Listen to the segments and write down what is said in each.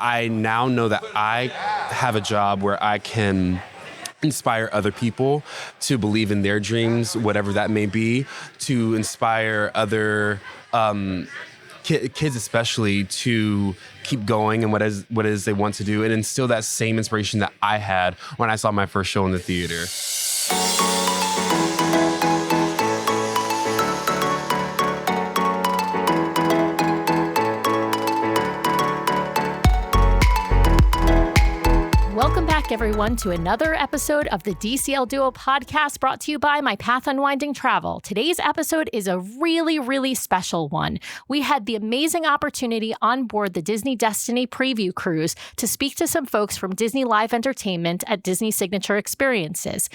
I now know that I have a job where I can inspire other people to believe in their dreams, whatever that may be, to inspire other kids especially to keep going and what it is they want to do, and instill that same inspiration that I had when I saw my first show in the theater. Welcome back, everyone, to another episode of the DCL Duo podcast brought to you by My Path Unwinding Travel. Today's episode is a really, really special one. We had the amazing opportunity on board the Disney Destiny preview cruise to speak to some folks from Disney Live Entertainment at Disney Signature Experiences.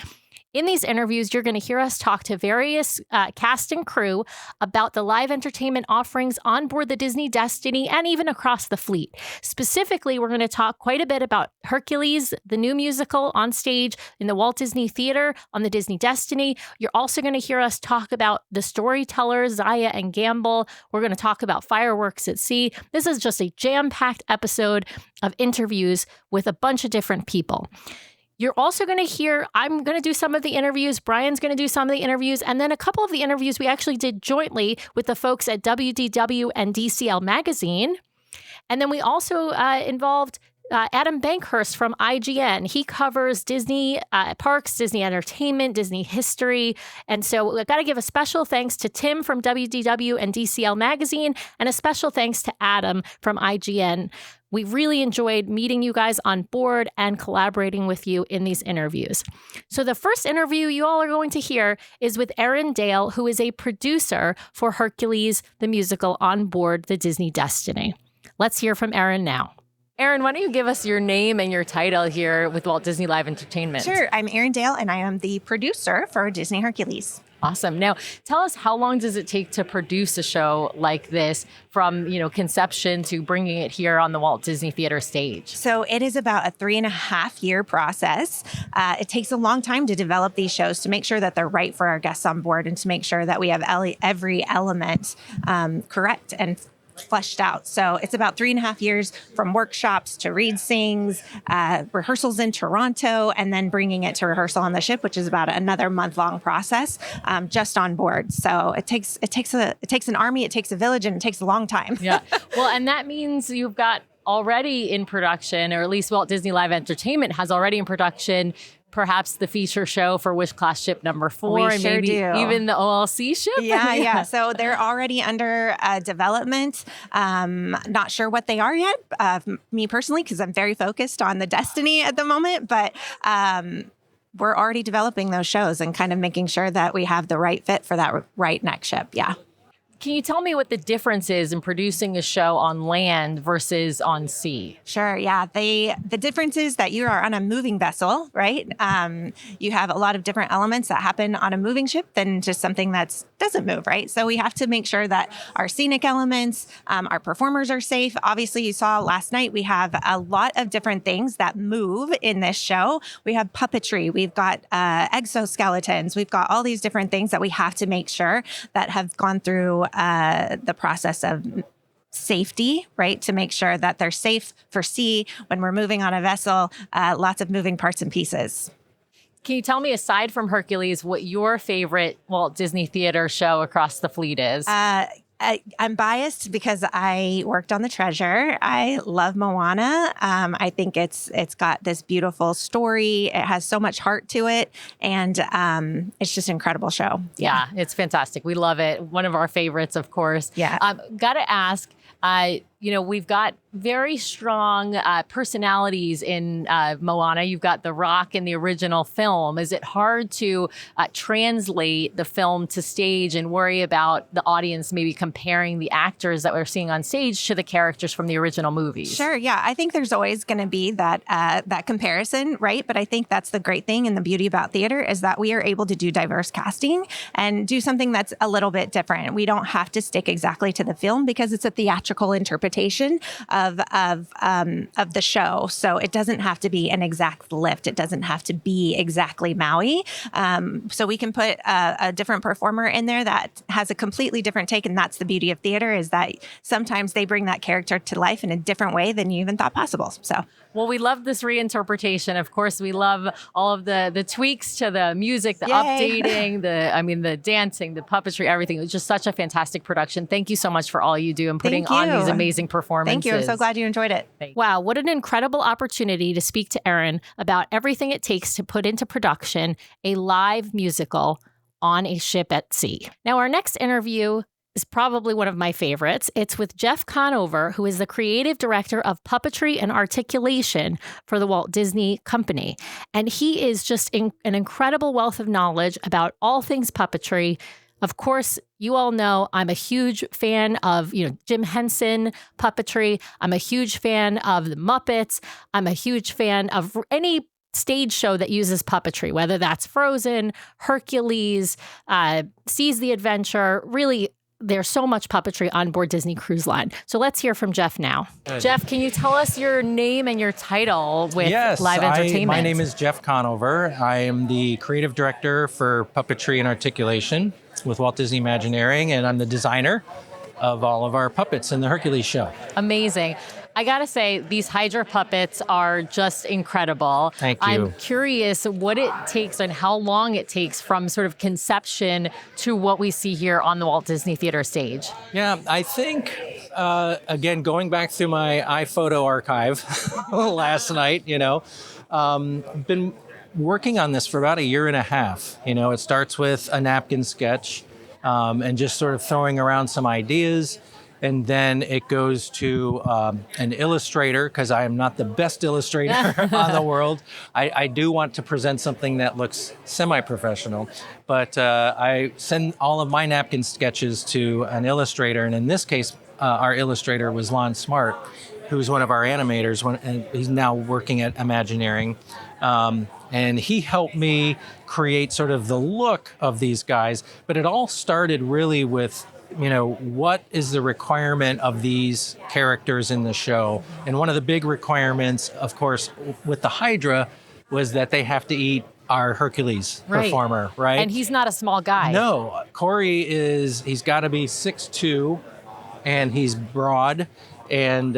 In these interviews, you're going to hear us talk to various cast and crew about the live entertainment offerings on board the Disney Destiny and even across the fleet. Specifically, we're going to talk quite a bit about Hercules, the new musical on stage in the Walt Disney Theater on the Disney Destiny. You're also going to hear us talk about the storytellers, Zaya and Gamble. We're going to talk about Fireworks at Sea. This is just a jam-packed episode of interviews with a bunch of different people. You're also going to hear, I'm going to do some of the interviews, Brian's going to do some of the interviews, and then a couple of the interviews we actually did jointly with the folks at WDW and DCL Magazine. And then we also involved Adam Bankhurst from IGN. He covers Disney parks, Disney entertainment, Disney history. And so I've got to give a special thanks to Tim from WDW and DCL Magazine, and a special thanks to Adam from IGN. We really enjoyed meeting you guys on board and collaborating with you in these interviews. So the first interview you all are going to hear is with Erin Dale, who is a producer for Hercules, the musical on board the Disney Destiny. Let's hear from Erin now. Erin, why don't you give us your name and your title here with Walt Disney Live Entertainment? Sure. I'm Erin Dale, and I am the producer for Disney Hercules. Awesome. Now, tell us, how long does it take to produce a show like this from, conception to bringing it here on the Walt Disney Theater stage? So it is about a 3.5-year process. It takes a long time to develop these shows to make sure that they're right for our guests on board and to make sure that we have every element correct and fleshed out. So it's about 3.5 years from workshops to read sings, rehearsals in Toronto, and then bringing it to rehearsal on the ship, which is about another month-long process just on board. So it takes an army, it takes a village, and it takes a long time. Yeah. Well, and that means you've got already in production, or at least Walt Disney Live Entertainment has already in production, perhaps the feature show for Wish Class Ship number 4, we and sure maybe do. Even the OLC ship. Yeah. So they're already under development. Not sure what they are yet. Me personally, because I'm very focused on the Destiny at the moment, but we're already developing those shows and kind of making sure that we have the right fit for that right next ship. Yeah. Can you tell me what the difference is in producing a show on land versus on sea? Sure. Yeah. The difference is that you are on a moving vessel, right? You have a lot of different elements that happen on a moving ship than just something that doesn't move, right? So we have to make sure that our scenic elements, our performers are safe. Obviously, you saw last night, we have a lot of different things that move in this show. We have puppetry. We've got exoskeletons. We've got all these different things that we have to make sure that have gone through the process of safety, right? To make sure that they're safe for sea when we're moving on a vessel, lots of moving parts and pieces. Can you tell me, aside from Hercules, what your favorite Walt Disney Theater show across the fleet is? I'm biased because I worked on The Treasure. I love Moana. I think it's got this beautiful story. It has so much heart to it, and it's just an incredible show. Yeah, it's fantastic. We love it. One of our favorites, of course. Yeah. Got to ask, we've got very strong personalities in Moana. You've got The Rock in the original film. Is it hard to translate the film to stage and worry about the audience maybe comparing the actors that we're seeing on stage to the characters from the original movies? Sure. Yeah. I think there's always going to be that comparison, right? But I think that's the great thing and the beauty about theater is that we are able to do diverse casting and do something that's a little bit different. We don't have to stick exactly to the film because it's a theatrical interpretation interpretation of the show. So it doesn't have to be an exact lift. It doesn't have to be exactly Maui. So we can put a different performer in there that has a completely different take. And that's the beauty of theater, is that sometimes they bring that character to life in a different way than you even thought possible. So, well, we love this reinterpretation. Of course, we love all of the tweaks to the music, the updating, the dancing, the puppetry, everything. It was just such a fantastic production. Thank you so much for all you do and putting on these amazing performances. Thank you. I'm so glad you enjoyed it. Wow, what an incredible opportunity to speak to Erin about everything it takes to put into production a live musical on a ship at sea. Now, our next interview is probably one of my favorites. It's with Jeff Conover, who is the creative director of puppetry and articulation for the Walt Disney Company. And he is just an incredible wealth of knowledge about all things puppetry. Of course, you all know I'm a huge fan of, Jim Henson puppetry. I'm a huge fan of the Muppets. I'm a huge fan of any stage show that uses puppetry, whether that's Frozen, Hercules, Seize the Adventure. Really, there's so much puppetry on board Disney Cruise Line. So let's hear from Jeff now. Jeff, can you tell us your name and your title with live entertainment? My name is Jeff Conover. I am the creative director for puppetry and articulation with Walt Disney Imagineering, and I'm the designer of all of our puppets in the Hercules show. Amazing. I gotta say, these Hydra puppets are just incredible. Thank you. I'm curious what it takes and how long it takes from sort of conception to what we see here on the Walt Disney Theater stage. Yeah, I think, again, going back through my iPhoto archive last night, been working on this for about a year and a half. It starts with a napkin sketch and just sort of throwing around some ideas. And then it goes to an illustrator, because I am not the best illustrator on the world. I do want to present something that looks semi-professional, but I send all of my napkin sketches to an illustrator. And in this case, our illustrator was Lon Smart, who's one of our animators, and he's now working at Imagineering. And he helped me create sort of the look of these guys. But it all started really with what is the requirement of these characters in the show? And one of the big requirements, of course, with the Hydra was that they have to eat our Hercules performer, right? And he's not a small guy. No, Corey he's got to be 6'2", and he's broad. And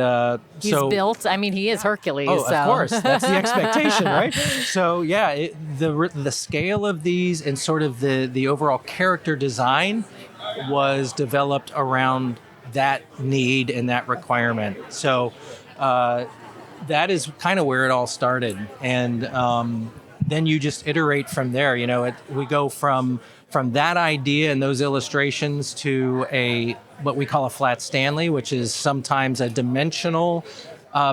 he's built. I mean, he is Hercules. Oh, of course. That's the expectation, right? So, yeah, the scale of these and sort of the overall character design was developed around that need and that requirement. So that is kind of where it all started. And then you just iterate from there. We go from that idea and those illustrations to what we call a flat Stanley, which is sometimes a dimensional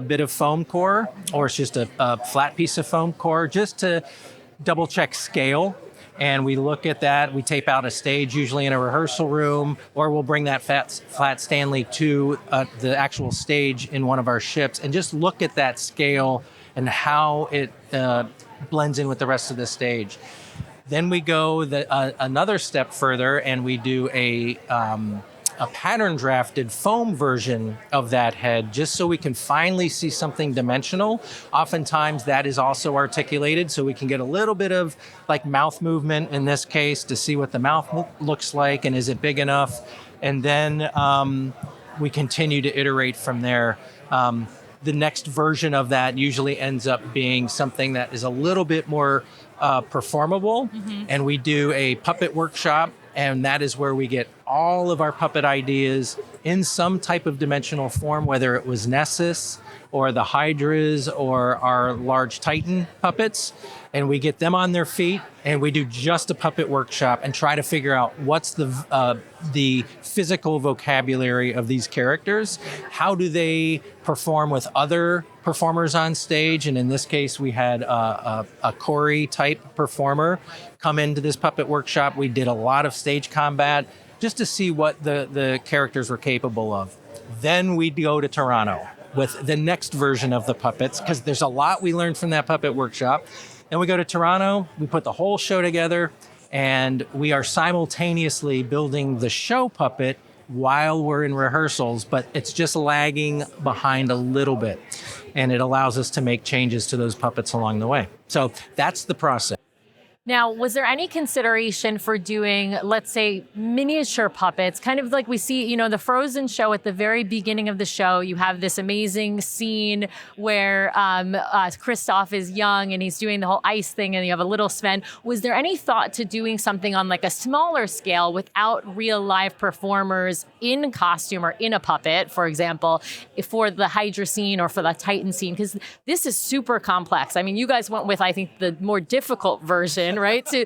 bit of foam core, or it's just a flat piece of foam core, just to double check scale. And we look at that, we tape out a stage, usually in a rehearsal room, or we'll bring that flat Stanley to the actual stage in one of our ships and just look at that scale and how it blends in with the rest of the stage. Then we go another step further, and we do a pattern drafted foam version of that head, just so we can finally see something dimensional. Oftentimes that is also articulated, so we can get a little bit of like mouth movement in this case to see what the mouth looks like and is it big enough. And then we continue to iterate from there. The next version of that usually ends up being something that is a little bit more performable. Mm-hmm. And we do a puppet workshop, and that is where we get all of our puppet ideas in some type of dimensional form, whether it was Nessus or the Hydras or our large Titan puppets. And we get them on their feet, and we do just a puppet workshop and try to figure out what's the physical vocabulary of these characters. How do they perform with other performers on stage? And in this case, we had a Corey type performer come into this puppet workshop. We did a lot of stage combat just to see what the characters were capable of. Then we'd go to Toronto with the next version of the puppets, because there's a lot we learned from that puppet workshop. Then we go to Toronto, we put the whole show together, and we are simultaneously building the show puppet while we're in rehearsals, but it's just lagging behind a little bit. And it allows us to make changes to those puppets along the way. So that's the process. Now, was there any consideration for doing, let's say, miniature puppets, kind of like we see, the Frozen show at the very beginning of the show? You have this amazing scene where Kristoff is young and he's doing the whole ice thing, and you have a little Sven. Was there any thought to doing something on like a smaller scale without real live performers in costume or in a puppet, for example, for the Hydra scene or for the Titan scene? Because this is super complex. I mean, you guys went with, I think, the more difficult version, right? To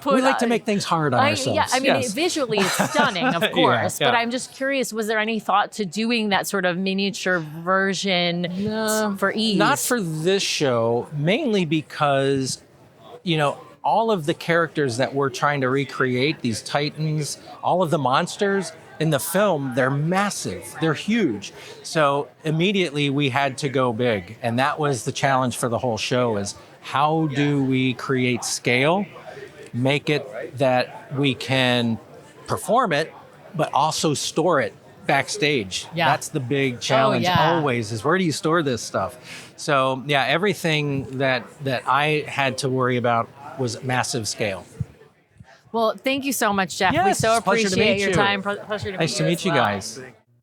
put. We like to make things hard on ourselves. Yeah, I mean, visually it's stunning, of course. Yeah. But I'm just curious, was there any thought to doing that sort of miniature version for ease? Not for this show, mainly because, all of the characters that we're trying to recreate, these Titans, all of the monsters in the film, they're massive, they're huge. So immediately we had to go big. And that was the challenge for the whole show, is how do we create scale, make it that we can perform it, but also store it backstage. Yeah. That's the big challenge always, is where do you store this stuff? So everything that I had to worry about was massive scale. Well, thank you so much, Jeff. Yes, we so it's a pleasure to appreciate meet your you. time. Pleasure to Nice to meet you well. guys.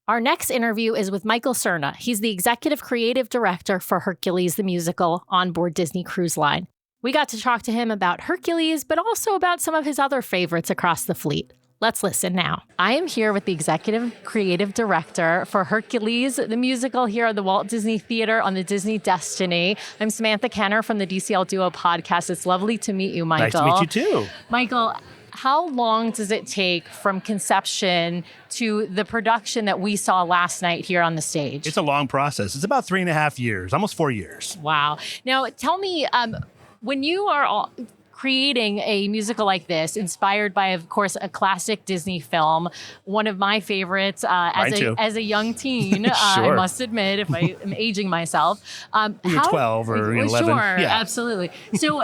Our next interview is with Michael Cerna. He's the executive creative director for Hercules, the musical, on board Disney Cruise Line. We got to talk to him about Hercules, but also about some of his other favorites across the fleet. Let's listen now. I am here with the executive creative director for Hercules, the musical, here at the Walt Disney Theater on the Disney Destiny. I'm Samantha Kenner from the DCL Duo podcast. It's lovely to meet you, Michael. Nice to meet you too. Michael, how long does it take from conception to the production that we saw last night here on the stage? It's a long process. It's about 3.5 years, almost 4 years. Wow. Now, tell me, when you are creating a musical like this, inspired by, of course, a classic Disney film, one of my favorites as a young teen, I Sure. must admit, if I am aging myself. When you're 12 or 11. Sure, Yeah. absolutely. So,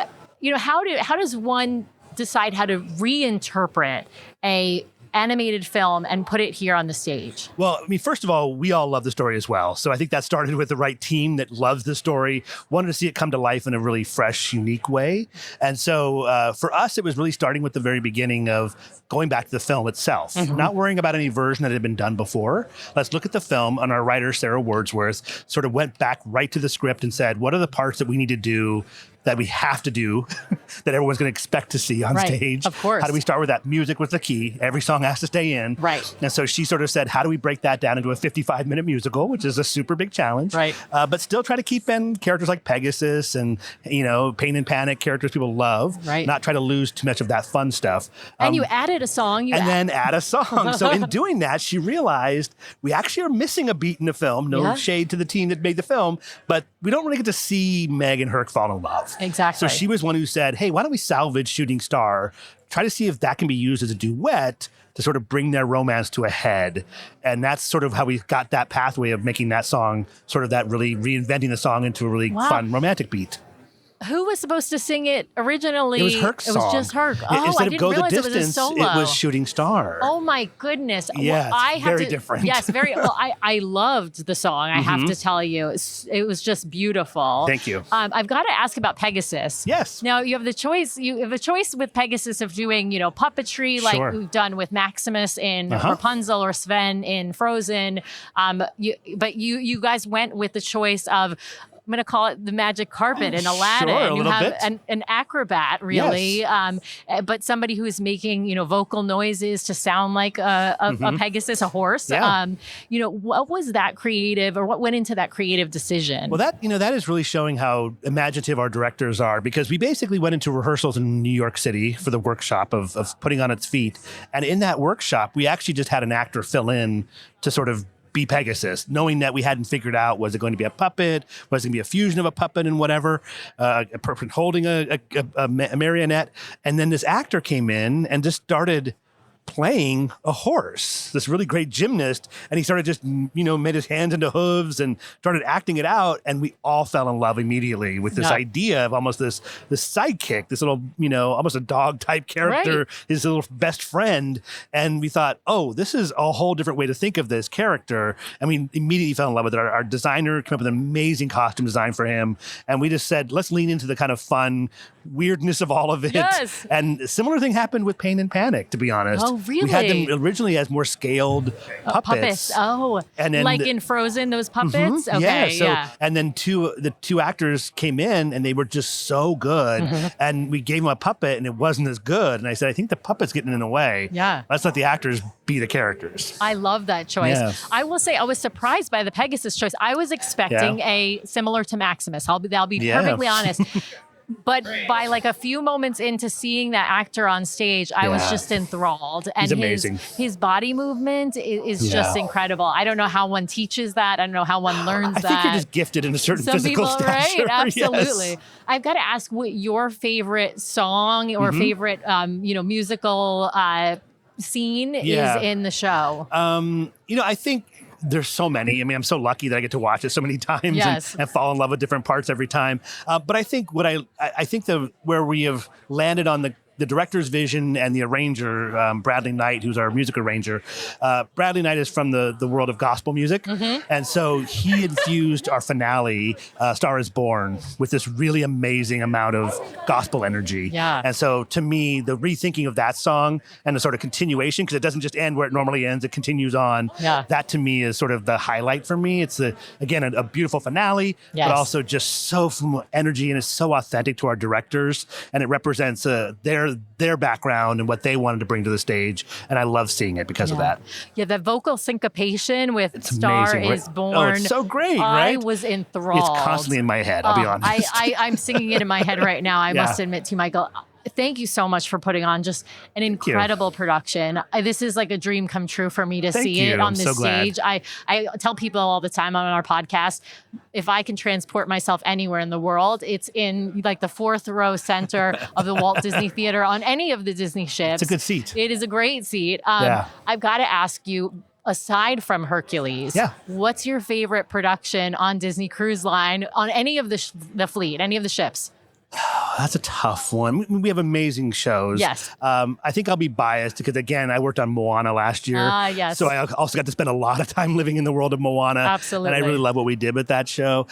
how does one decide how to reinterpret a animated film and put it here on the stage? Well, I mean, first of all, we all love the story as well. So I think that started with the right team that loves the story, wanted to see it come to life in a really fresh, unique way. And so for us, it was really starting with the very beginning of going back to the film itself, not worrying about any version that had been done before. Let's look at the film. And our writer, Sarah Wordsworth, sort of went back right to the script and said, what are the parts that we need to do, that we have to do, that everyone's going to expect to see on stage? Of course. How do we start with that? Music was the key. Every song has to stay in. Right. And so she sort of said, how do we break that down into a 55-minute musical, which is a super big challenge. Right. But still try to keep in characters like Pegasus and, Pain and Panic, characters people love. Right. Not try to lose too much of that fun stuff. And you added a song. Then add a song. So in doing that, she realized we actually are missing a beat in the film. No shade to the team that made the film, but we don't really get to see Meg and Herc fall in love. Exactly. So she was one who said, hey, why don't we salvage Shooting Star? Try to see if that can be used as a duet to sort of bring their romance to a head. And that's sort of how we got that pathway of making that song, sort of that really reinventing the song into a really fun romantic beat. Who was supposed to sing it originally? It was Herc's song. It was just Herc. Oh, Instead I of didn't Go the realize Distance, it was a solo. it was Shooting Star. Oh my goodness! Yeah, I have very to, different. Yes, very. Well, I loved the song. I have to tell you, it was just beautiful. Thank you. I've got to ask about Pegasus. Yes. Now you have the choice. You have a choice with Pegasus of doing, puppetry like Sure. we've done with Maximus in Rapunzel or Sven in Frozen. But you guys went with the choice of, I'm going to call it the magic carpet in Aladdin. Sure, a you little have bit. an acrobat, really, but somebody who is making, vocal noises to sound like a Pegasus, a horse. Yeah. What was that creative, or what went into that creative decision? Well, that is really showing how imaginative our directors are, because we basically went into rehearsals in New York City for the workshop of putting on its feet. And in that workshop, we actually just had an actor fill in to sort of be Pegasus, knowing that we hadn't figured out, was it going to be a puppet? Was it going to be a fusion of a puppet and whatever? A person holding a marionette. And then this actor came in and just started playing a horse, this really great gymnast. And he started just, made his hands into hooves and started acting it out. And we all fell in love immediately with this idea of almost this sidekick, this little, almost a dog type character, his little best friend. And we thought, oh, this is a whole different way to think of this character. And we immediately fell in love with it. Our designer came up with an amazing costume design for him. And we just said, let's lean into the kind of fun weirdness of all of it. Yes. And a similar thing happened with Pain and Panic, to be honest. Oh, really? We had them originally as more scaled puppets. Oh, and then like in Frozen, those puppets? Okay, And then the two actors came in and they were just so good. And we gave them a puppet and it wasn't as good. And I said, I think the puppet's getting in the way. Yeah. Let's let the actors be the characters. I love that choice. Yes. I will say I was surprised by the Pegasus choice. I was expecting a similar to Maximus. I'll be perfectly honest. But by like a few moments into seeing that actor on stage, I was just enthralled. And he's amazing. His body movement is just incredible. I don't know how one teaches that. I don't know how one learns that. I think you're just gifted in a certain physical stature. Right? Absolutely. Yes. I've got to ask what your favorite song or favorite, musical scene is in the show. I think there's so many. I mean, I'm so lucky that I get to watch it so many times and fall in love with different parts every time. But I think I think where we have landed on the director's vision and the arranger, Bradley Knight, who's our music arranger. Bradley Knight is from the world of gospel music. And so he infused our finale, Star is Born, with this really amazing amount of gospel energy. Yeah. And so to me, the rethinking of that song and the sort of continuation, because it doesn't just end where it normally ends, it continues on. Yeah. That to me is sort of the highlight for me. It's, again, a beautiful finale, but also just so full of energy, and it's so authentic to our directors, and it represents their background and what they wanted to bring to the stage. And I love seeing it because of that. Yeah, the vocal syncopation with It's Star amazing, is right? Born. Oh, it's so great, right? I was enthralled. It's constantly in my head, I'll be honest. I'm singing it in my head right now, I must admit to you, Michael. Thank you so much for putting on just an incredible production. This is like a dream come true for me to see it on this stage. I tell people all the time on our podcast, if I can transport myself anywhere in the world, it's in like the 4th row center of the Walt Disney Theater on any of the Disney ships. It's a good seat. It is a great seat. I've got to ask you, aside from Hercules, what's your favorite production on Disney Cruise Line on any of the fleet, any of the ships? Oh, that's a tough one. We have amazing shows. Yes. I think I'll be biased because, again, I worked on Moana last year. Yes. So I also got to spend a lot of time living in the world of Moana. Absolutely. And I really love what we did with that show.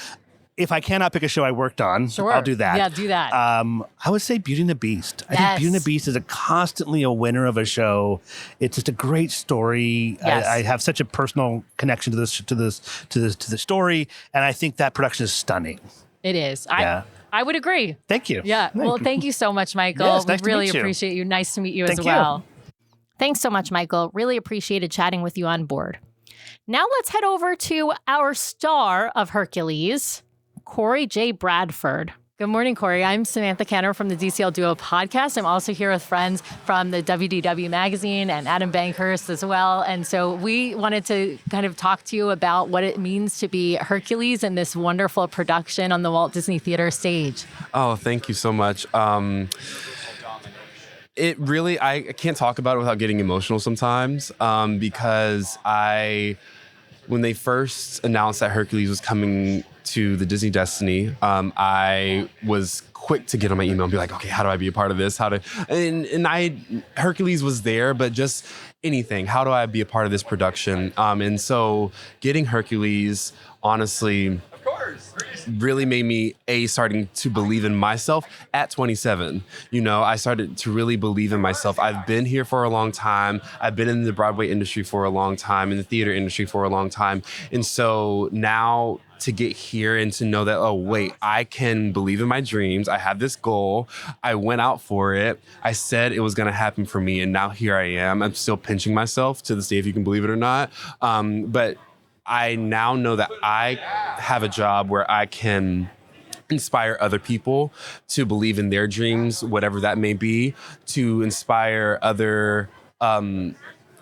If I cannot pick a show I worked on, I'll do that. Yeah, do that. I would say Beauty and the Beast. I think Beauty and the Beast is constantly a winner of a show. It's just a great story. Yes. I have such a personal connection to the story, and I think that production is stunning. It is. I would agree. Thank you. Yeah. Well, thank you so much, Michael. Yes, we nice to really meet you. appreciate you. Nice to meet you Thank as you. well. Thanks so much, Michael. Really appreciated chatting with you on board. Now let's head over to our star of Hercules, Corey J. Bradford. Good morning, Corey. I'm Samantha Kenner from the DCL Duo podcast. I'm also here with friends from the WDW magazine and Adam Bankhurst as well. And so we wanted to kind of talk to you about what it means to be Hercules in this wonderful production on the Walt Disney Theater stage. Oh, thank you so much. It really, I can't talk about it without getting emotional sometimes because when they first announced that Hercules was coming to the Disney Destiny, I was quick to get on my email and be like, okay, how do I be a part of this? Hercules was there, but just anything. How do I be a part of this production? And so getting Hercules, honestly, really made me starting to believe in myself at 27. I started to really believe in myself. I've been here for a long time. I've been in the Broadway industry for a long time, in the theater industry for a long time. And so now to get here and to know that, oh, wait, I can believe in my dreams. I have this goal. I went out for it. I said it was going to happen for me. And now here I am. I'm still pinching myself to this day, if you can believe it or not. But I now know that I have a job where I can inspire other people to believe in their dreams, whatever that may be, to inspire other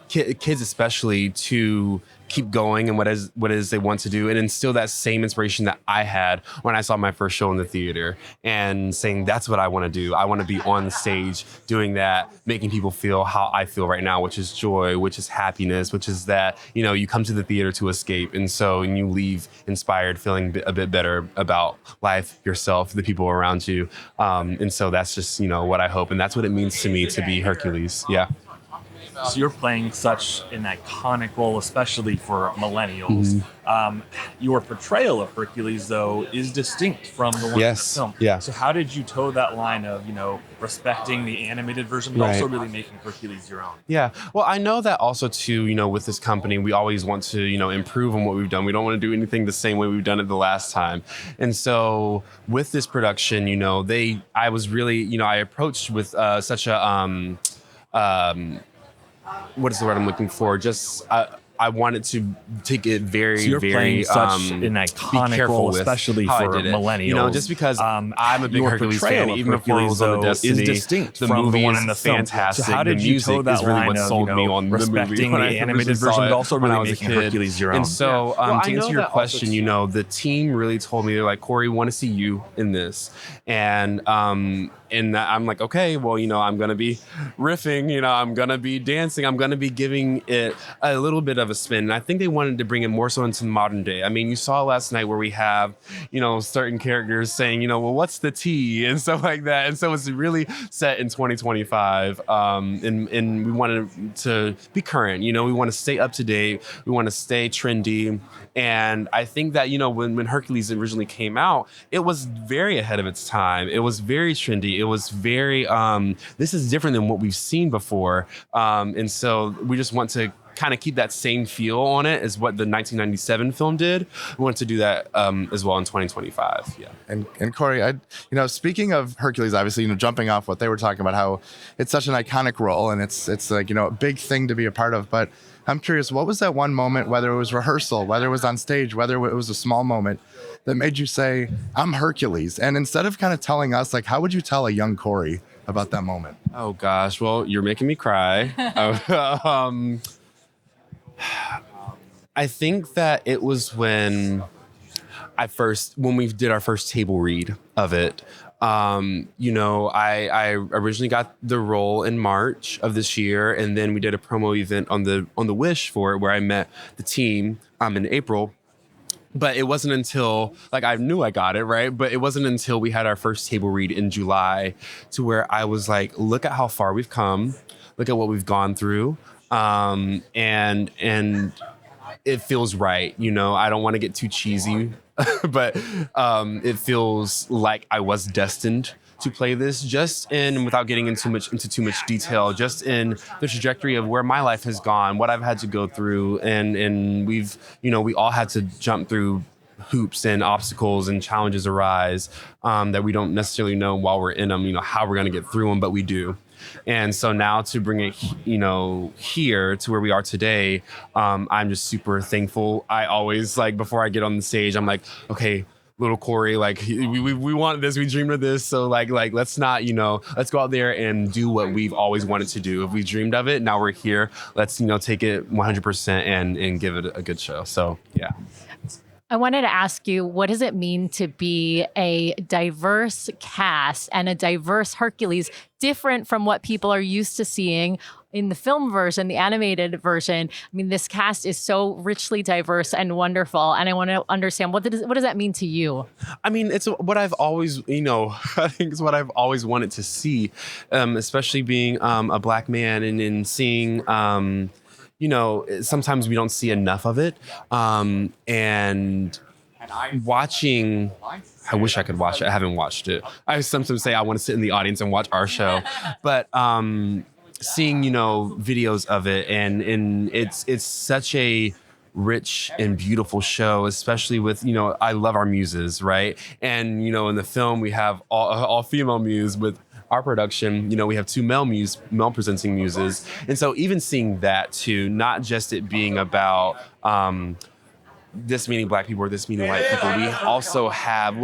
kids especially to keep going and what is they want to do, and instill that same inspiration that I had when I saw my first show in the theater, and saying that's what I want to do. I want to be on the stage doing that, making people feel how I feel right now, which is joy, which is happiness, which is that, you come to the theater to escape, and you leave inspired, feeling a bit better about life, yourself, the people around you. And so that's just, what I hope, and that's what it means to me to be Hercules. Yeah. So you're playing such an iconic role, especially for millennials. Your portrayal of Hercules, though, is distinct from the one in the film. Yeah. So how did you toe that line of, respecting the animated version, but also really making Hercules your own? Yeah. Well, I know that also too, with this company, we always want to, improve on what we've done. We don't want to do anything the same way we've done it the last time. And so with this production, I was really, I approached with such a, what is the word I'm looking for? Just I wanted to take it very, so you're very playing such an iconic role, especially for millennials. Just because I'm a big Hercules fan, even before it was on the Destiny, is distinct the from movie the one is in the film. fantastic. So how did you toe that really line what of, sold me on the movie respecting when the I animated version, but also really making Hercules your own? And so to answer your question, the team really told me, they're like, Corey, we want to see you in this, and I'm like, okay, well, I'm going to be riffing, I'm going to be dancing, I'm going to be giving it a little bit of a spin. And I think they wanted to bring it more so into the modern day. I mean, you saw last night where we have, certain characters saying, well, what's the T and stuff like that. And so it's really set in 2025. And we wanted to be current, we want to stay up to date. We want to stay trendy. And I think that, when Hercules originally came out, it was very ahead of its time. It was very trendy. It was very, this is different than what we've seen before. And so we just want to kind of keep that same feel on it as what the 1997 film did. We want to do that as well in 2025. Yeah. And Corey, speaking of Hercules, obviously, jumping off what they were talking about, how it's such an iconic role and it's like, a big thing to be a part of. But I'm curious, what was that one moment, whether it was rehearsal, whether it was on stage, whether it was a small moment that made you say, I'm Hercules? And instead of kind of telling us, like, how would you tell a young Corey about that moment? Oh gosh, well, you're making me cry. I think that it was when we did our first table read of it. I originally got the role in March of this year, and then we did a promo event on the Wish for it, where I met the team in April. But it wasn't until, I knew I got it, right? But it wasn't until we had our first table read in July to where I was like, look at how far we've come, look at what we've gone through, and it feels right. I don't want to get too cheesy, but it feels like I was destined to play this, just without getting into too much detail, just in the trajectory of where my life has gone, what I've had to go through, and we've, we all had to jump through hoops and obstacles and challenges arise that we don't necessarily know while we're in them, how we're going to get through them, but we do. And so now to bring it, here to where we are today, I'm just super thankful. I always, before I get on the stage, I'm like, okay, little Corey, we want this, we dreamed of this. So let's not, let's go out there and do what we've always wanted to do. If we dreamed of it, now we're here. Let's, take it 100% and give it a good show. So, yeah. I wanted to ask you, what does it mean to be a diverse cast and a diverse Hercules, different from what people are used to seeing in the film version, the animated version? I mean, this cast is so richly diverse and wonderful. And I want to understand, what does that mean to you? I mean, it's what I've always, I think it's what I've always wanted to see, especially being a Black man and seeing, sometimes we don't see enough of it. And watching, I wish I could watch it. I haven't watched it. I sometimes say I want to sit in the audience and watch our show, but seeing, videos of it, and it's such a rich and beautiful show, especially with, I love our muses, right? And, in the film, we have all female muse. With our production, we have two male presenting muses. And so even seeing that too, not just it being about, this many black people or this many white people. We also have,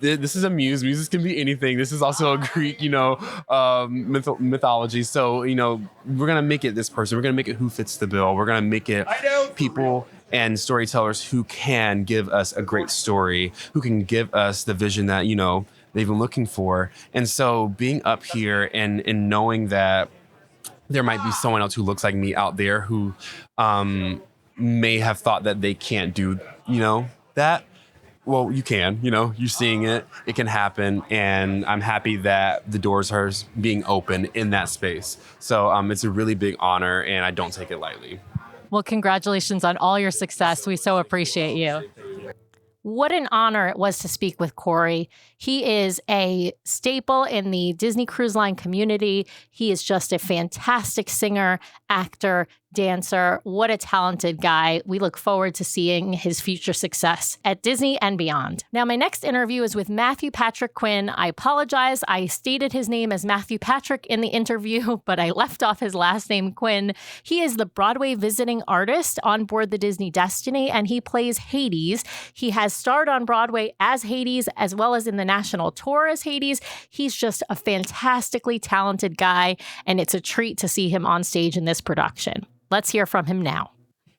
this is a muse. Muses can be anything. This is also a Greek, mythology. So, we're going to make it this person. We're going to make it who fits the bill. We're going to make it people and storytellers who can give us a great story, who can give us the vision that, they've been looking for. And so being up here and knowing that there might be someone else who looks like me out there who may have thought that they can't do, that. Well, you can, you're seeing it. It can happen. And I'm happy that the doors are being open in that space. So it's a really big honor, and I don't take it lightly. Well, congratulations on all your success. We so appreciate you. What an honor it was to speak with Corey. He is a staple in the Disney Cruise Line community. He is just a fantastic singer, actor, dancer. What a talented guy. We look forward to seeing his future success at Disney and beyond. Now, my next interview is with Matthew Patrick Quinn. I apologize. I stated his name as Matthew Patrick in the interview, but I left off his last name, Quinn. He is the Broadway visiting artist on board the Disney Destiny, and he plays Hades. He has starred on Broadway as Hades, as well as in the national tour as Hades. He's just a fantastically talented guy, and it's a treat to see him on stage in this production. Let's hear from him now.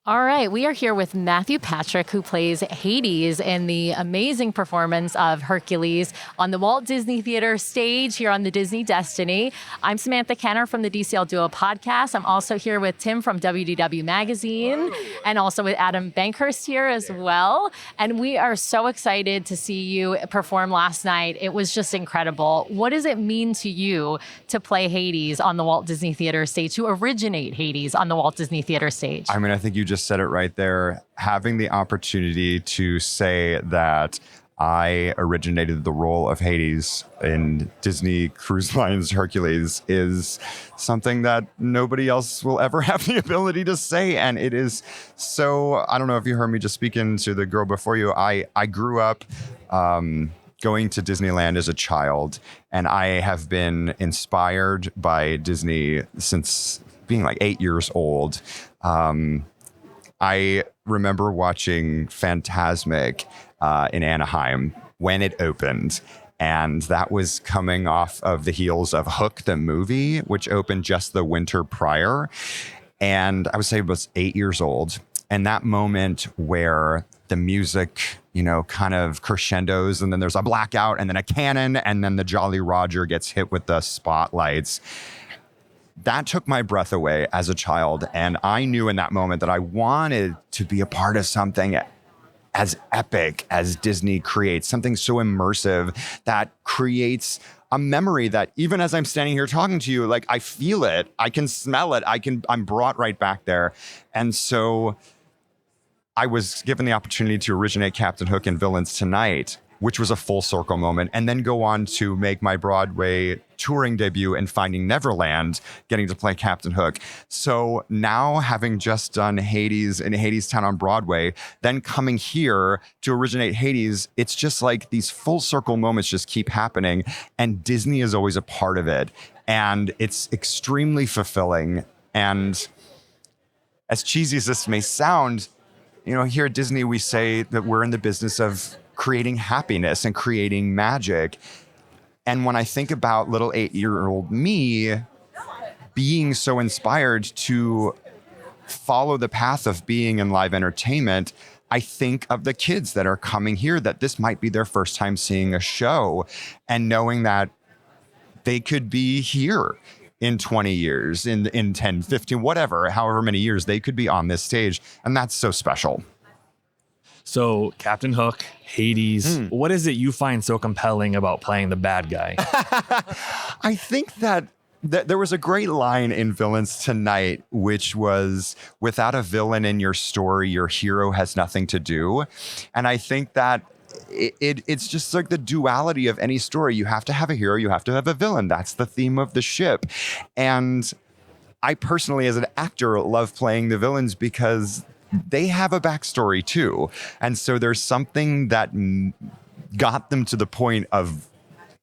All right, we are here with Matthew Patrick, who plays Hades in the amazing performance of Hercules on the Walt Disney Theater stage here on the Disney Destiny. I'm Samantha Kenner from the DCL Duo podcast. I'm also here with Tim from WDW Magazine and also with Adam Bankhurst here as well. And we are so excited to see you perform last night. It was just incredible. What does it mean to you to play Hades on the Walt Disney Theater stage, to originate Hades on the Walt Disney Theater stage? I mean, I think you just said it right there. Having the opportunity to say that I originated the role of Hades in Disney Cruise Line's Hercules is something that nobody else will ever have the ability to say. And it is so, I don't know if you heard me just speaking to the girl before you. I grew up going to Disneyland as a child, and I have been inspired by Disney since being like 8 years old. I remember watching Fantasmic in Anaheim when it opened. And that was coming off of the heels of Hook, the movie, which opened just the winter prior. And I would say I was 8 years old. And that moment where the music, kind of crescendos, and then there's a blackout, and then a cannon, and then the Jolly Roger gets hit with the spotlights. That took my breath away as a child. And I knew in that moment that I wanted to be a part of something as epic as Disney creates, something so immersive that creates a memory that even as I'm standing here talking to you, like I feel it, I can smell it, I'm brought right back there. And so I was given the opportunity to originate Captain Hook in Villains Tonight, which was a full circle moment, and then go on to make my Broadway touring debut in Finding Neverland, getting to play Captain Hook. So now, having just done Hades in Hadestown on Broadway, then coming here to originate Hades, it's just like these full circle moments just keep happening, and Disney is always a part of it. And it's extremely fulfilling. And as cheesy as this may sound, here at Disney, we say that we're in the business of creating happiness and creating magic. And when I think about little 8-year-old me being so inspired to follow the path of being in live entertainment, I think of the kids that are coming here, that this might be their first time seeing a show, and knowing that they could be here in 20 years, in 10, 15, whatever, however many years they could be on this stage. And that's so special. So, Captain Hook, Hades, what is it you find so compelling about playing the bad guy? I think that there was a great line in Villains Tonight, which was, without a villain in your story, your hero has nothing to do. And I think that it's just like the duality of any story. You have to have a hero, you have to have a villain. That's the theme of the ship. And I personally, as an actor, love playing the villains because they have a backstory too. And so there's something that got them to the point of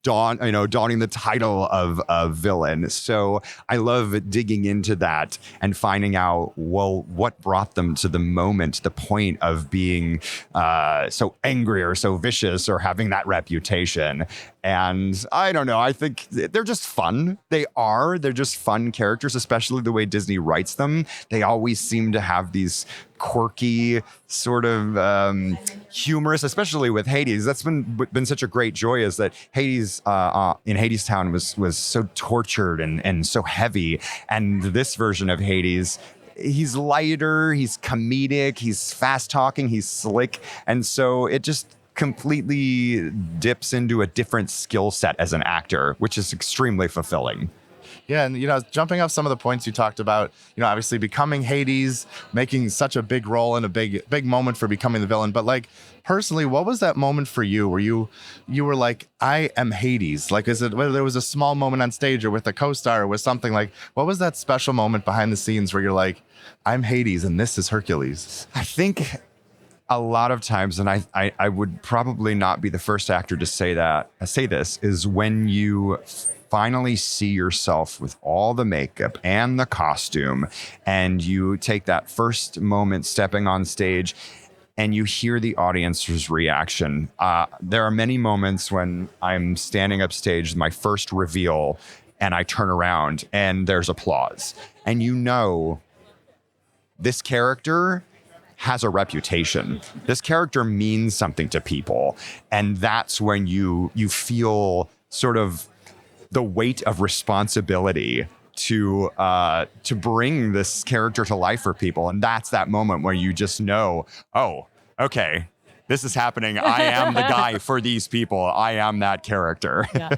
donning the title of villain. So I love digging into that and finding out, well, what brought them to the moment, the point of being so angry or so vicious or having that reputation. And I don't know, I think they're just fun. They're just fun characters, especially the way Disney writes them. They always seem to have these quirky, sort of humorous, especially with Hades. That's been such a great joy, is that Hades in Hadestown was so tortured and so heavy. And this version of Hades, he's lighter, he's comedic, he's fast talking, he's slick. And so it just completely dips into a different skill set as an actor, which is extremely fulfilling. Yeah, and jumping off some of the points you talked about, obviously becoming Hades, making such a big role and a big moment for becoming the villain. But like personally, what was that moment for you where you were like, I am Hades? Like, is it whether there was a small moment on stage or with a co-star or with something, like what was that special moment behind the scenes where you're like, I'm Hades and this is Hercules? I think a lot of times, and I would probably not be the first actor to say this, is when you finally see yourself with all the makeup and the costume, and you take that first moment stepping on stage and you hear the audience's reaction. There are many moments when I'm standing upstage, my first reveal, and I turn around and there's applause. And this character has a reputation. This character means something to people. And that's when you feel sort of the weight of responsibility to bring this character to life for people. And that's that moment where you just know, oh, okay, this is happening. I am the guy for these people. I am that character. Yeah.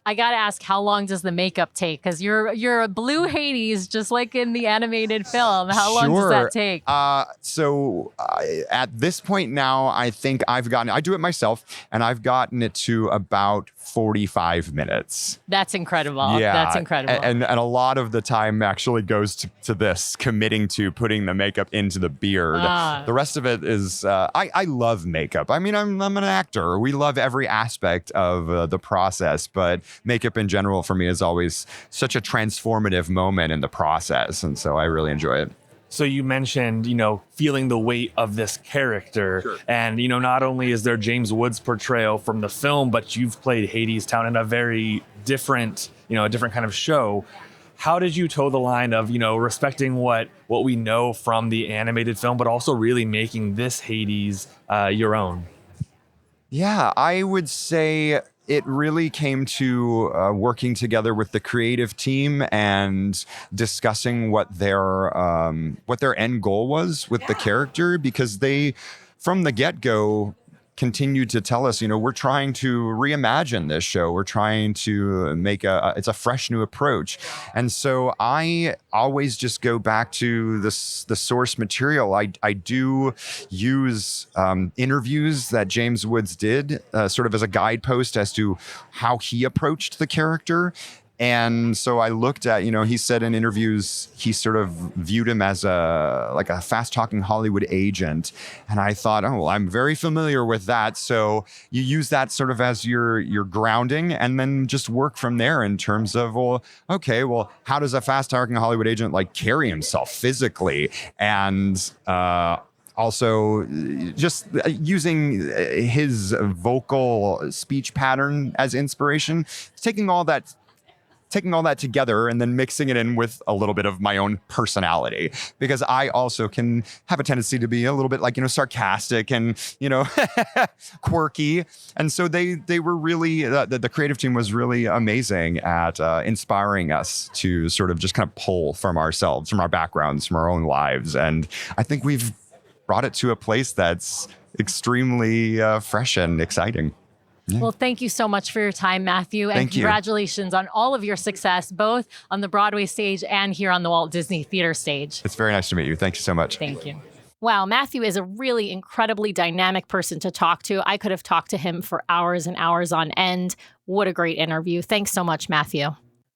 I got to ask, how long does the makeup take? Because you're a blue Hades, just like in the animated film. How long does that take? So at this point now, I think I do it myself, and I've gotten it to about 45 minutes. That's incredible. Yeah. That's incredible. And a lot of the time actually goes to this, committing to putting the makeup into the beard. The rest of it is, I love makeup. I mean, I'm an actor. We love every aspect of the process, but makeup in general for me is always such a transformative moment in the process. And so I really enjoy it. So you mentioned, feeling the weight of this character. Sure. And, not only is there James Woods' portrayal from the film, but you've played Hadestown in a very different, a different kind of show. How did you toe the line of, respecting what we know from the animated film, but also really making this Hades your own? Yeah, I would say it really came to working together with the creative team and discussing what their end goal was with the character, because they, from the get-go, continued to tell us, we're trying to reimagine this show. We're trying to make it's a fresh new approach. And so I always just go back to the source material. I do use interviews that James Woods did sort of as a guidepost as to how he approached the character. And so I looked at, he said in interviews, he sort of viewed him as a fast talking Hollywood agent. And I thought, oh, well, I'm very familiar with that. So you use that sort of as your grounding, and then just work from there in terms of, how does a fast talking Hollywood agent carry himself physically? And, also, just using his vocal speech pattern as inspiration, taking all that together and then mixing it in with a little bit of my own personality, because I also can have a tendency to be a little bit sarcastic and, quirky. And so they were really, the creative team was really amazing at inspiring us to sort of just kind of pull from ourselves, from our backgrounds, from our own lives. And I think we've brought it to a place that's extremely fresh and exciting. Yeah. Well, thank you so much for your time, Matthew. And congratulations on all of your success, both on the Broadway stage and here on the Walt Disney Theater stage. It's very nice to meet you. Thank you so much. Thank you. Wow, Matthew is a really incredibly dynamic person to talk to. I could have talked to him for hours and hours on end. What a great interview. Thanks so much, Matthew.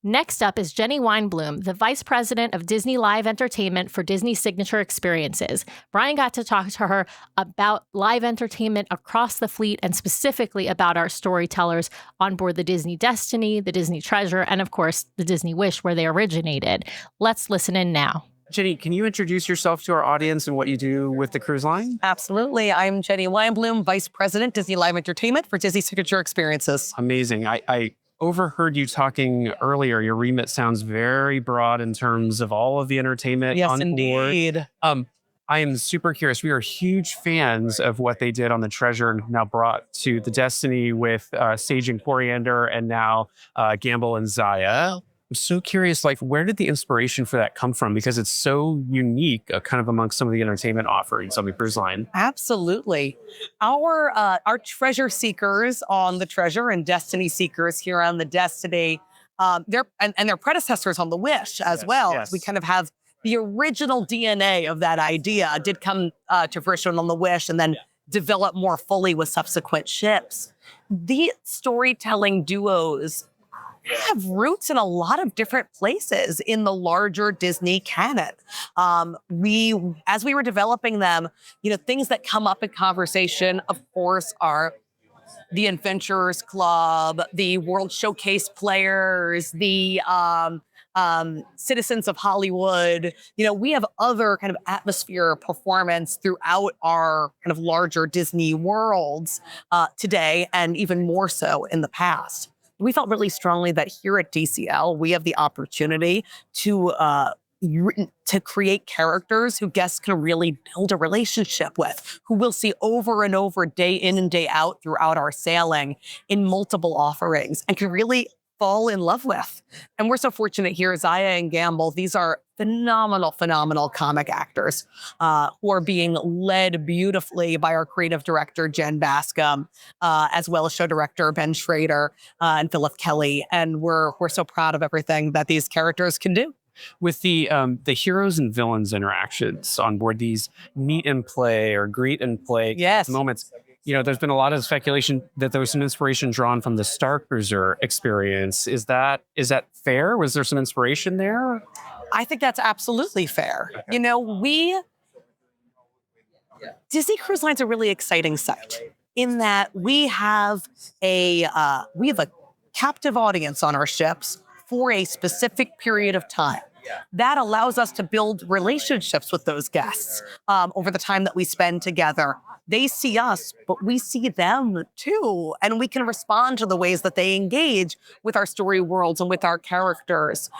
Next up is Jenny Weinblum, the Vice President of Disney Live Entertainment for Disney Signature Experiences. Brian got to talk to her about live entertainment across the fleet and specifically about our storytellers on board the Disney Destiny, the Disney Treasure, and of course, the Disney Wish, where they originated. Let's listen in now. Jenny, can you introduce yourself to our audience and what you do with the cruise line? Absolutely. I'm Jenny Weinblum, Vice President, Disney Live Entertainment for Disney Signature Experiences. Amazing. I overheard you talking earlier. Your remit sounds very broad in terms of all of the entertainment Yes, on indeed. board. I am super curious. We are huge fans of what they did on the Treasure and now brought to the Destiny with Sage and Coriander and now Gamble and Zaya. I'm so curious, like, where did the inspiration for that come from? Because it's so unique, kind of amongst some of the entertainment offerings on the cruise line. Absolutely. Our treasure seekers on the Treasure and Destiny seekers here on the Destiny, their predecessors on the Wish as well. Yes. We kind of have the original DNA of that idea did come to fruition on the Wish and then develop more fully with subsequent ships. The storytelling duos have roots in a lot of different places in the larger Disney canon. As we were developing them, things that come up in conversation, of course, are the Adventurers Club, the World Showcase players, the Citizens of Hollywood. We have other kind of atmosphere performance throughout our kind of larger Disney worlds today, and even more so in the past. We felt really strongly that here at DCL, we have the opportunity to create characters who guests can really build a relationship with, who we'll see over and over, day in and day out throughout our sailing in multiple offerings, and can really fall in love with. And we're so fortunate here, Zaya and Gamble, these are phenomenal comic actors who are being led beautifully by our creative director, Jen Bascom, as well as show director Ben Schrader and Philip Kelly. And we're so proud of everything that these characters can do. With the heroes and villains interactions on board, these meet and play or greet and play moments, there's been a lot of speculation that there was some inspiration drawn from the Star Cruiser experience. Is that fair? Was there some inspiration there? I think that's absolutely fair. Disney Cruise Line's a really exciting site in that we have a captive audience on our ships for a specific period of time. That allows us to build relationships with those guests over the time that we spend together. They see us, but we see them too. And we can respond to the ways that they engage with our story worlds and with our characters.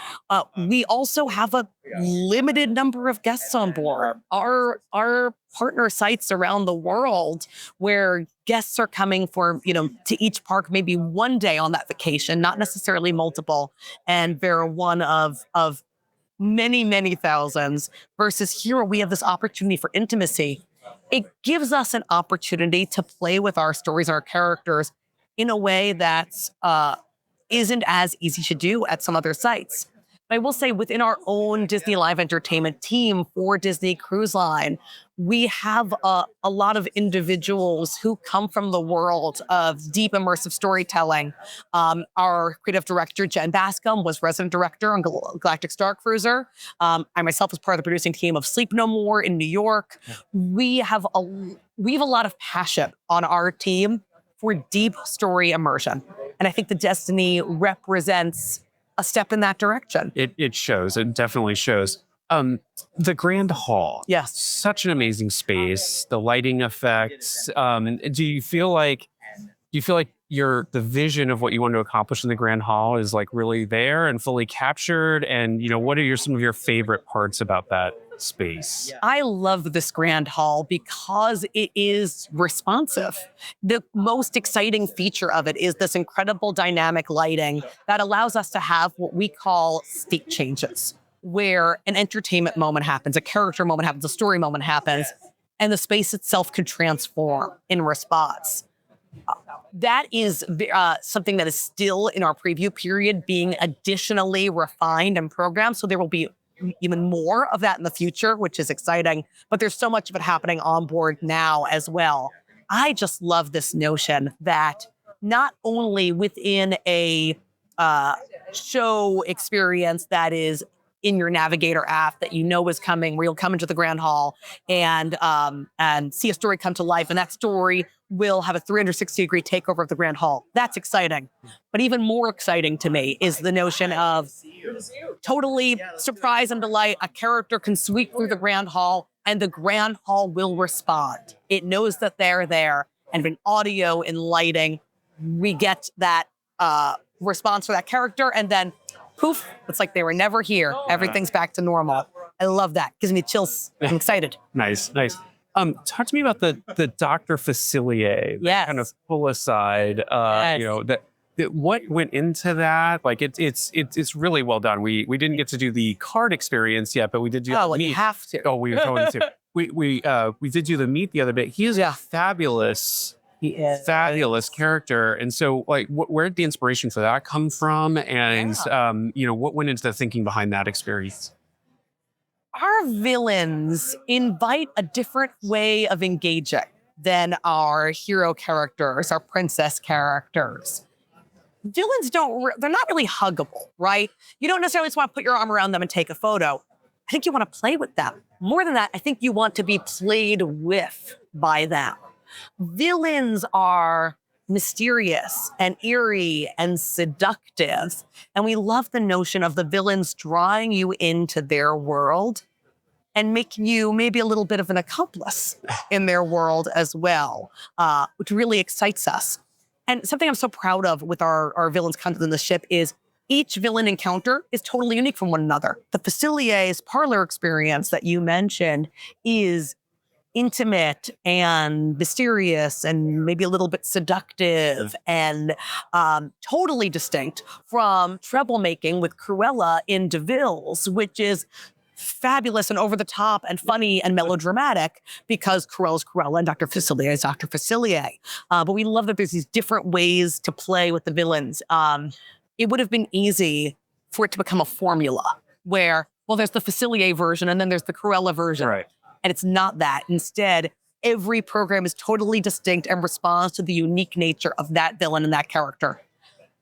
We also have a limited number of guests on board. Our partner sites around the world where guests are coming for, to each park maybe one day on that vacation, not necessarily multiple. And they're one of many thousands, versus here we have this opportunity for intimacy. It gives us an opportunity to play with our stories, our characters, in a way that isn't as easy to do at some other sites. But I will say, within our own Disney Live Entertainment team for Disney Cruise Line, we have a lot of individuals who come from the world of deep immersive storytelling. Our creative director, Jen Bascom, was resident director on Galactic Star Cruiser. I myself was part of the producing team of Sleep No More in New York. We have a lot of passion on our team for deep story immersion. And I think the Destiny represents a step in that direction. It shows. It definitely shows. The Grand Hall. Yes. Such an amazing space. The lighting effects. And do you feel like the vision of what you want to accomplish in the Grand Hall is like really there and fully captured? And what are some of your favorite parts about that space? I love this Grand Hall because it is responsive. The most exciting feature of it is this incredible dynamic lighting that allows us to have what we call state changes, where an entertainment moment happens, a character moment happens, a story moment happens, and the space itself can transform in response. That is something that is still in our preview period being additionally refined and programmed. So there will be even more of that in the future, which is exciting. But there's so much of it happening on board now as well. I just love this notion that not only within a show experience that is in your Navigator app that you know is coming, where you'll come into the Grand Hall and see a story come to life, and that story will have a 360-degree takeover of the Grand Hall. That's exciting. But even more exciting to me is the notion of totally surprise and delight. A character can sweep through the Grand Hall, and the Grand Hall will respond. It knows that they're there, and in audio and lighting, we get that response for that character, and then poof, it's like they were never here. Everything's back to normal. I love that. Gives me chills. I'm excited. Nice. Talk to me about the Dr. Facilier. Yes. Kind of pull aside. That what went into that? Like it's really well done. We didn't get to do the card experience yet, but we did do. Oh, well, you have to. Oh, we were going to. We did do the meet the other day. He is a fabulous. He is fabulous character. And so, like, where did the inspiration for that come from? And what went into the thinking behind that experience? Our villains invite a different way of engaging than our hero characters, our princess characters. Villains they're not really huggable, right? You don't necessarily just want to put your arm around them and take a photo. I think you want to play with them. More than that, I think you want to be played with by them. Villains are mysterious and eerie and seductive. And we love the notion of the villains drawing you into their world and making you maybe a little bit of an accomplice in their world as well, which really excites us. And something I'm so proud of with our villains content in the ship is each villain encounter is totally unique from one another. The Facilier's parlor experience that you mentioned is intimate and mysterious and maybe a little bit seductive and totally distinct from troublemaking with Cruella in DeVille's, which is fabulous and over the top and funny and melodramatic because Cruella's Cruella and Dr. Facilier is Dr. Facilier. But we love that there's these different ways to play with the villains. It would have been easy for it to become a formula where, well, there's the Facilier version and then there's the Cruella version. Right. And it's not that. Instead, every program is totally distinct and responds to the unique nature of that villain and that character.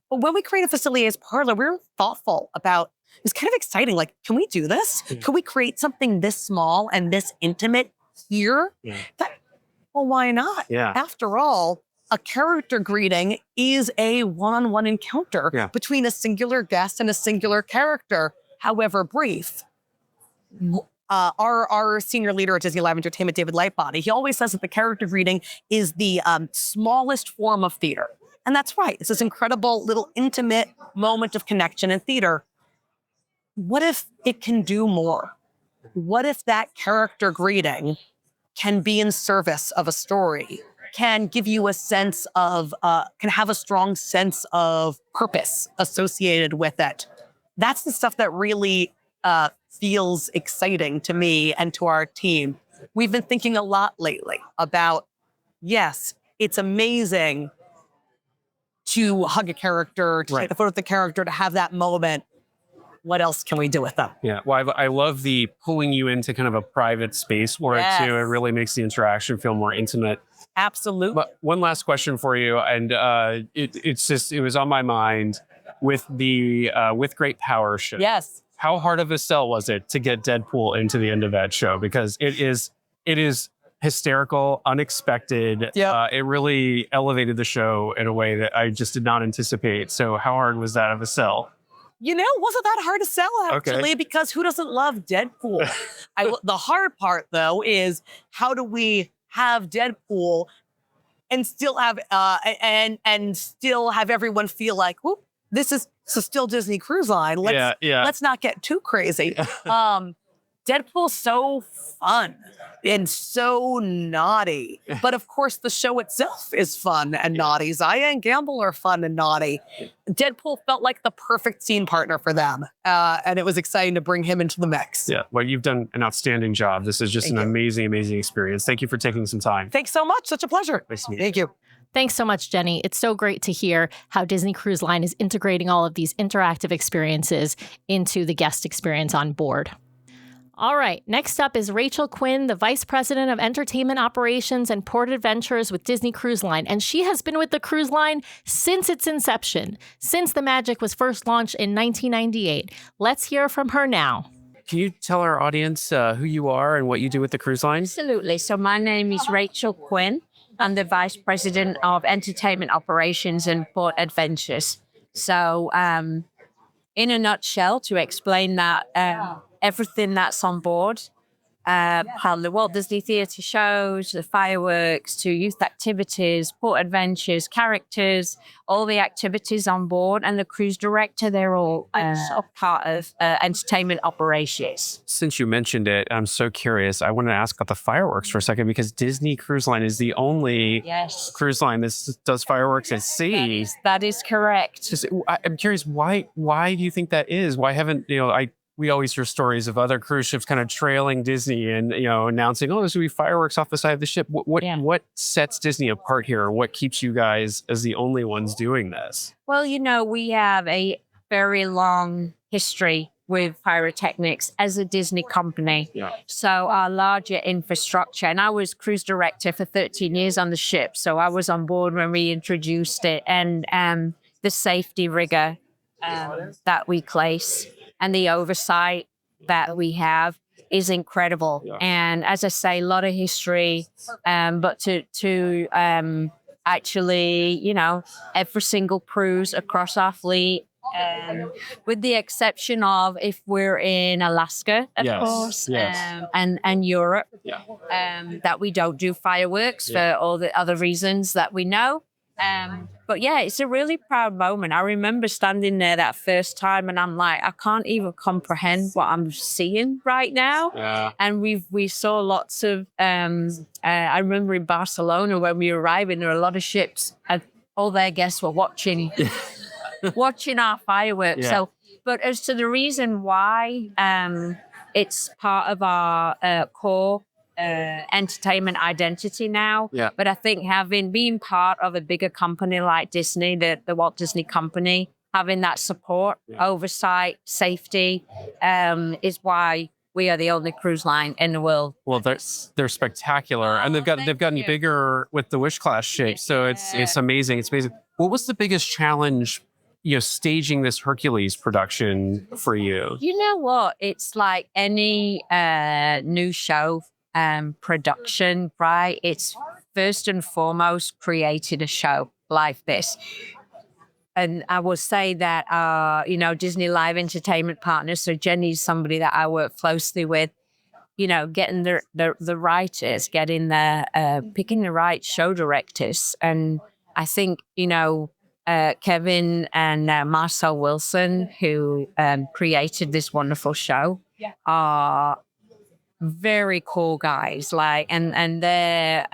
But when we created Facilier's Parlor, we were thoughtful about, it was kind of exciting. Like, can we do this? Can we create something this small and this intimate here? Well, why not? Yeah. After all, a character greeting is a one-on-one encounter between a singular guest and a singular character, however brief. Our senior leader at Disney Live Entertainment, David Lightbody, he always says that the character greeting is the smallest form of theater. And that's right. It's this incredible little intimate moment of connection in theater. What if it can do more? What if that character greeting can be in service of a story, can give you a sense of, can have a strong sense of purpose associated with it? That's the stuff that really feels exciting to me and to our team. We've been thinking a lot lately about, yes, it's amazing to hug a character, to take a photo with the character, to have that moment. What else can we do with them? Yeah, well, I love the pulling you into kind of a private space for it too. It really makes the interaction feel more intimate. Absolutely. But one last question for you, and it was on my mind with the With Great Power show. Yes. How hard of a sell was it to get Deadpool into the end of that show? Because it is hysterical, unexpected. Yep. It really elevated the show in a way that I just did not anticipate. So how hard was that of a sell? You know, wasn't that hard to sell, actually, because who doesn't love Deadpool? The hard part, though, is how do we have Deadpool and still have and still have everyone feel like, whoop, this is still Disney Cruise Line. Let's not get too crazy. Deadpool's so fun and so naughty. But of course, the show itself is fun and naughty. Zaya and Gamble are fun and naughty. Deadpool felt like the perfect scene partner for them. And it was exciting to bring him into the mix. Yeah, well, you've done an outstanding job. This is just an amazing, amazing experience. Thank you for taking some time. Thanks so much. Such a pleasure. Nice to meet you. Thank you. Thanks so much, Jenny. It's so great to hear how Disney Cruise Line is integrating all of these interactive experiences into the guest experience on board. All right. Next up is Rachel Quinn, the Vice President of Entertainment Operations and Port Adventures with Disney Cruise Line. And she has been with the cruise line since its inception, since the Magic was first launched in 1998. Let's hear from her now. Can you tell our audience who you are and what you do with the cruise line? Absolutely. So my name is Rachel Quinn. I'm the Vice President of Entertainment Operations and Port Adventures. So in a nutshell, to explain that, everything that's on board, from the Walt Disney Theatre shows, the fireworks, to youth activities, port adventures, characters, all the activities on board, and the cruise director, they're all part of entertainment operations. Since you mentioned it, I'm so curious. I want to ask about the fireworks for a second, because Disney Cruise Line is the only cruise line that does fireworks at sea. That is correct. I'm curious, why do you think that is? Why haven't, we always hear stories of other cruise ships kind of trailing Disney and, announcing, oh, there's going to be fireworks off the side of the ship. What sets Disney apart here? What keeps you guys as the only ones doing this? Well, we have a very long history with pyrotechnics as a Disney company. Yeah. So our larger infrastructure, and I was cruise director for 13 years on the ship. So I was on board when we introduced it, and the safety rigor that we place and the oversight that we have is incredible. Yeah. And as I say, a lot of history, but to actually, every single cruise across our fleet, with the exception of if we're in Alaska, of course, and Europe, that we don't do fireworks for all the other reasons that we know. But yeah, it's a really proud moment. I remember standing there that first time, and I'm like, I can't even comprehend what I'm seeing right now. Yeah. And we saw lots of. I remember in Barcelona when we arrived, and there were a lot of ships, and all their guests were watching our fireworks. Yeah. So, but as to the reason why, it's part of our core entertainment identity now. Yeah. But I think being part of a bigger company like Disney, the Walt Disney Company, having that support, oversight, safety, is why we are the only cruise line in the world. Well, they're spectacular, and they've gotten bigger with the Wish class ship. So it's amazing. It's amazing. What was the biggest challenge, staging this Hercules production for you? You know what? It's like any new show production, right? It's first and foremost created a show like this. And I will say that, Disney Live Entertainment Partners, so Jenny's somebody that I work closely with, getting the writers, getting picking the right show directors. And I think, Kevin and Marcel Wilson, who created this wonderful show, are very cool guys, and they're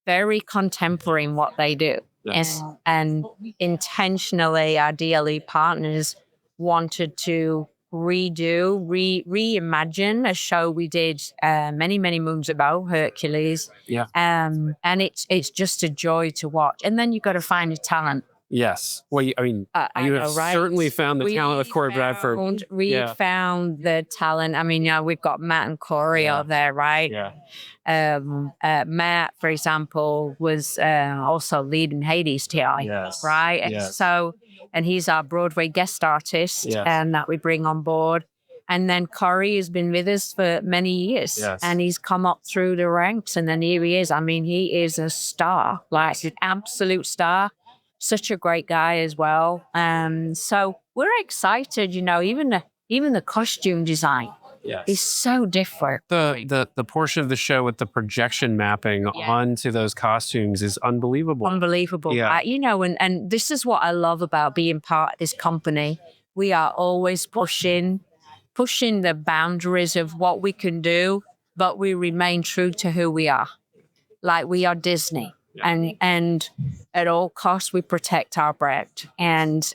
very contemporary in what they do. Yes. And intentionally, our DLE partners wanted to reimagine a show we did many, many moons ago, Hercules. Yeah. And it's just a joy to watch. And then you got to find the talent. Yes. Well, you have certainly found the talent of Corey Bradford. We found the talent. I mean, we've got Matt and Corey out there, right? Yeah. Matt, for example, was also leading Hades TI, right? Yes. So, and he's our Broadway guest artist, and that we bring on board. And then Corey has been with us for many years, and he's come up through the ranks, and then here he is. I mean, he is a star, like an absolute star. Such a great guy as well. So we're excited, even the costume design is so different. The portion of the show with the projection mapping onto those costumes is unbelievable. Unbelievable. Yeah. And this is what I love about being part of this company. We are always pushing the boundaries of what we can do, but we remain true to who we are. Like, we are Disney. Yeah. And at all costs, we protect our brand. And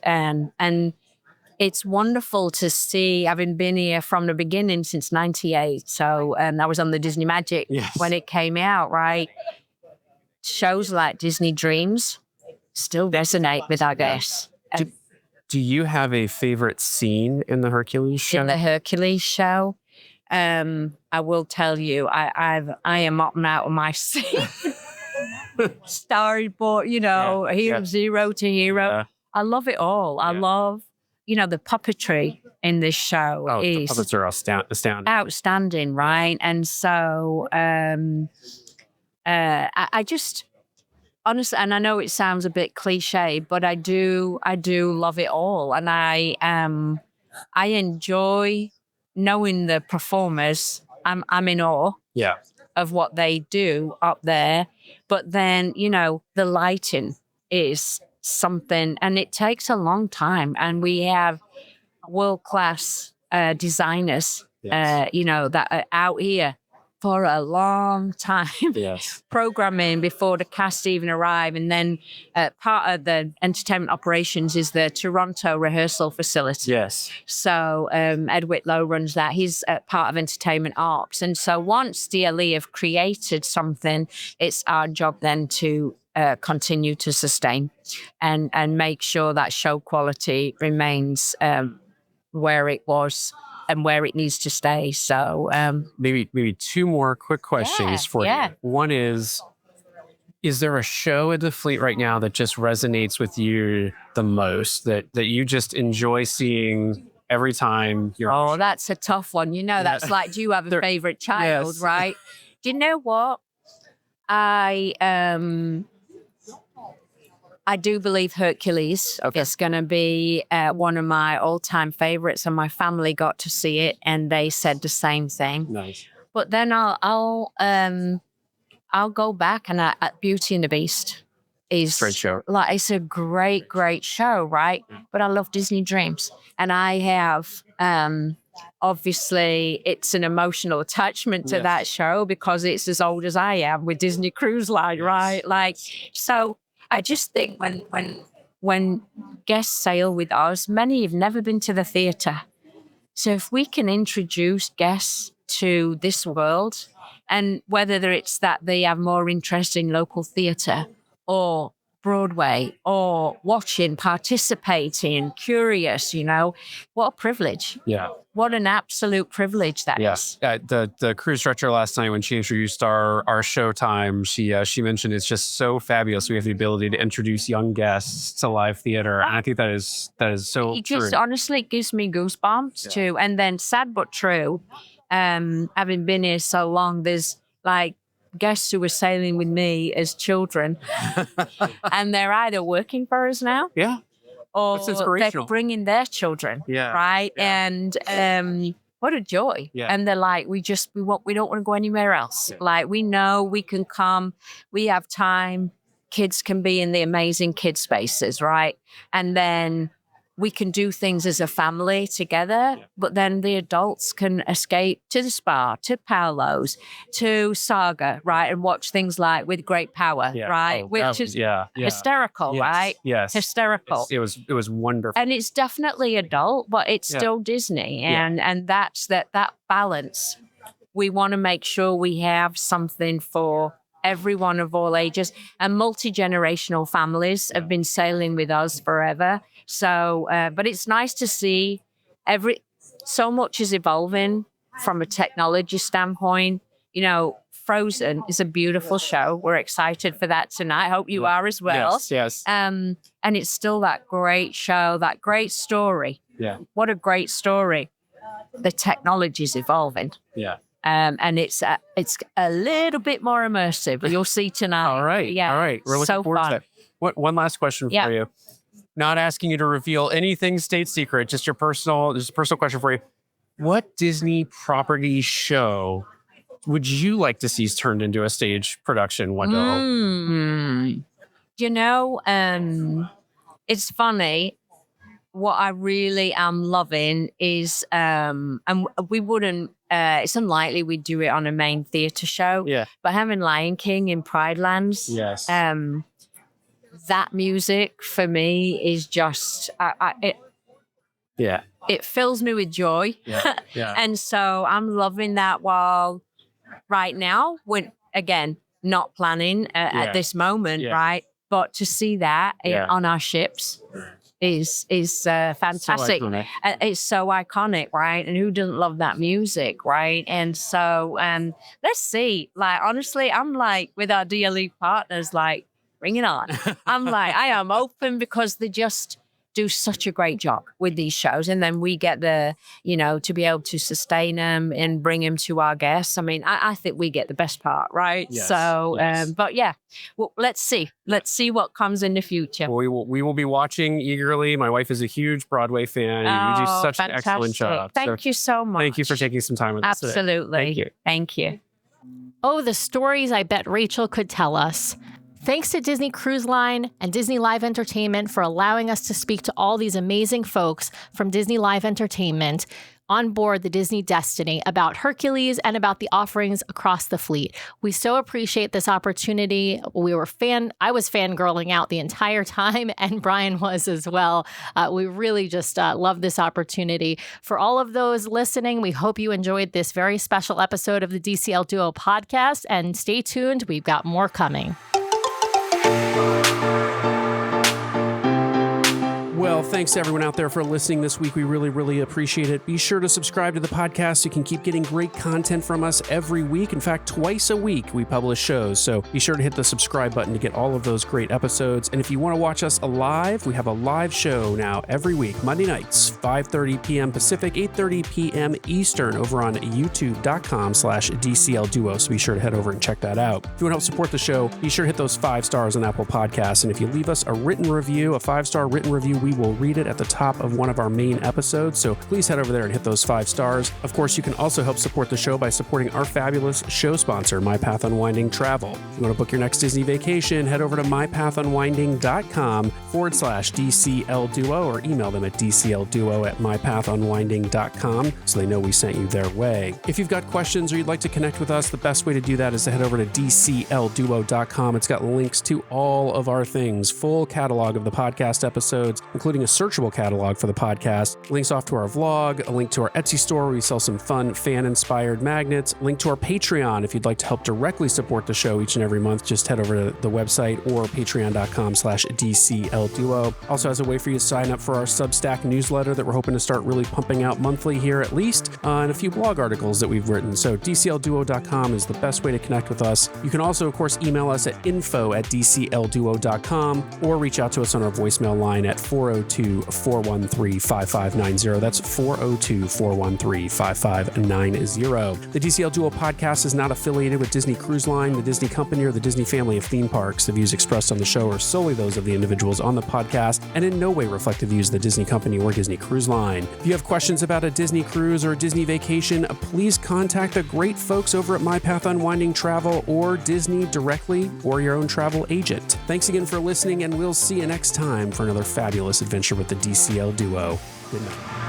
it's wonderful to see, having been here from the beginning since 98. So, and I was on the Disney Magic when it came out, right? Shows like Disney Dreams still resonate with our guests. Do you have a favorite scene in the Hercules show? In the Hercules show, I will tell you, I am up and out of my seat. Storyboard, hero, zero to hero. Yeah. I love it all. I love, the puppetry in this show The is puppets are astounding. outstanding, right? And so I just honestly, and I know it sounds a bit cliche, but I do love it all, and I enjoy knowing the performers. I'm in awe of what they do up there, but then the lighting is something, and it takes a long time, and we have world-class designers that are out here for a long time programming before the cast even arrive. And then part of the entertainment operations is the Toronto rehearsal facility. Yes. So Ed Whitlow runs that. He's part of entertainment ops. And so once DLE have created something, it's our job then to continue to sustain and make sure that show quality remains where it was and where it needs to stay. So maybe two more quick questions for you. One is there a show at the Fleet right now that just resonates with you the most, that you just enjoy seeing every time you're Oh, that's a tough one. That's like, do you have a favorite child, right? Do you know what? I do believe Hercules is going to be one of my all-time favorites, and my family got to see it, and they said the same thing. Nice. But then I'll go back, and Beauty and the Beast is great show. Like, it's a great show, right? But I love Disney Dreams, and I have obviously it's an emotional attachment to that show because it's as old as I am with Disney Cruise Line, right? Like, so. I just think when guests sail with us, many have never been to the theatre. So if we can introduce guests to this world, and whether it's that they have more interest in local theatre or Broadway or watching, participating, curious, what a privilege. Yeah. What an absolute privilege that is. The cruise director last night, when she introduced our showtime, she mentioned it's just so fabulous. We have the ability to introduce young guests to live theater, and I think that is so it true. Just honestly gives me goosebumps too. And then sad but true, having been here so long, there's like guests who were sailing with me as children, and they're either working for us now, or they're bringing their children, right? And what a joy! And they're like, we don't want to go anywhere else. Like, we know we can come, we have time. Kids can be in the amazing kid spaces, right? And then we can do things as a family together, but then the adults can escape to the spa, to Paolo's, to Saga, right? And watch things like With Great Power, right? Which is hysterical, right? Yes. Hysterical. It was wonderful. And it's definitely adult, but it's still Disney. And that's that balance. We want to make sure we have something for everyone of all ages, and multi-generational families have been sailing with us forever. So, but it's nice to see so much is evolving from a technology standpoint. Frozen is a beautiful show. We're excited for that tonight. Hope you are as well. Yes. And it's still that great show, that great story. Yeah. What a great story. The technology is evolving. Yeah. And it's a little bit more immersive. You'll see tonight. All right. Yeah. All right. We're looking forward to that. One last question for you. Not asking you to reveal anything state secret, just a personal question for you. What Disney property show would you like to see turned into a stage production one day? It's funny. What I really am loving is, and we wouldn't, it's unlikely we'd do it on a main theatre show. Yeah. But having Lion King in Pride Lands. Yes. That music for me is just, it fills me with joy. Yeah. And so I'm loving that while right now, when, again, not planning at this moment, right? But to see that on our ships fantastic. It's so iconic, right? And who doesn't love that music, right? And so let's see. Like, honestly, I'm like, with our DLE partners, like, bring it on. I'm like, I am open because they just do such a great job with these shows. And then we get to be able to sustain them and bring them to our guests. I mean, I think we get the best part, right? Yes, so, yes. But yeah, well, let's see what comes in the future. Well, we will be watching eagerly. My wife is a huge Broadway fan. You do such an excellent job. Thank you so much. Thank you for taking some time with us today. Absolutely. Thank you. Oh, the stories I bet Rachel could tell us. Thanks to Disney Cruise Line and Disney Live Entertainment for allowing us to speak to all these amazing folks from Disney Live Entertainment on board the Disney Destiny about Hercules and about the offerings across the fleet. We so appreciate this opportunity. I was fangirling out the entire time, and Brian was as well. We really just love this opportunity. For all of those listening, we hope you enjoyed this very special episode of the DCL Duo podcast, and stay tuned. We've got more coming. Well, thanks to everyone out there for listening this week. We really, really appreciate it. Be sure to subscribe to the podcast so you can keep getting great content from us every week. In fact, twice a week we publish shows. So be sure to hit the subscribe button to get all of those great episodes. And if you want to watch us live, we have a live show now every week, Monday nights, 5:30 p.m. Pacific, 8:30 p.m. Eastern over on youtube.com/DCL Duo. So be sure to head over and check that out. If you want to help support the show, be sure to hit those 5 stars on Apple Podcasts. And if you leave us a written review, a 5-star written review, we will read it at the top of one of our main episodes. So please head over there and hit those 5 stars. Of course, you can also help support the show by supporting our fabulous show sponsor, My Path Unwinding Travel. If you want to book your next Disney vacation, head over to mypathunwinding.com/DCL Duo or email them at dclduo@mypathunwinding.com so they know we sent you their way. If you've got questions or you'd like to connect with us, the best way to do that is to head over to dclduo.com. It's got links to all of our things, full catalog of the podcast episodes, including a searchable catalog for the podcast, links off to our vlog, a link to our Etsy store where we sell some fun fan-inspired magnets, link to our Patreon if you'd like to help directly support the show each and every month. Just head over to the website or patreon.com/DCLDuo. Also has a way for you to sign up for our Substack newsletter that we're hoping to start really pumping out monthly here at least, and a few blog articles that we've written. So DCLDuo.com is the best way to connect with us. You can also, of course, email us at info@DCLDuo.com or reach out to us on our voicemail line at 402-413-5590. That's 402-413-5590. The DCL Duo podcast is not affiliated with Disney Cruise Line, the Disney Company, or the Disney family of theme parks. The views expressed on the show are solely those of the individuals on the podcast and in no way reflect the views of the Disney Company or Disney Cruise Line. If you have questions about a Disney cruise or a Disney vacation, please contact the great folks over at My Path Unwinding Travel or Disney directly or your own travel agent. Thanks again for listening, and we'll see you next time for another fabulous adventure with the DCL Duo. Good night.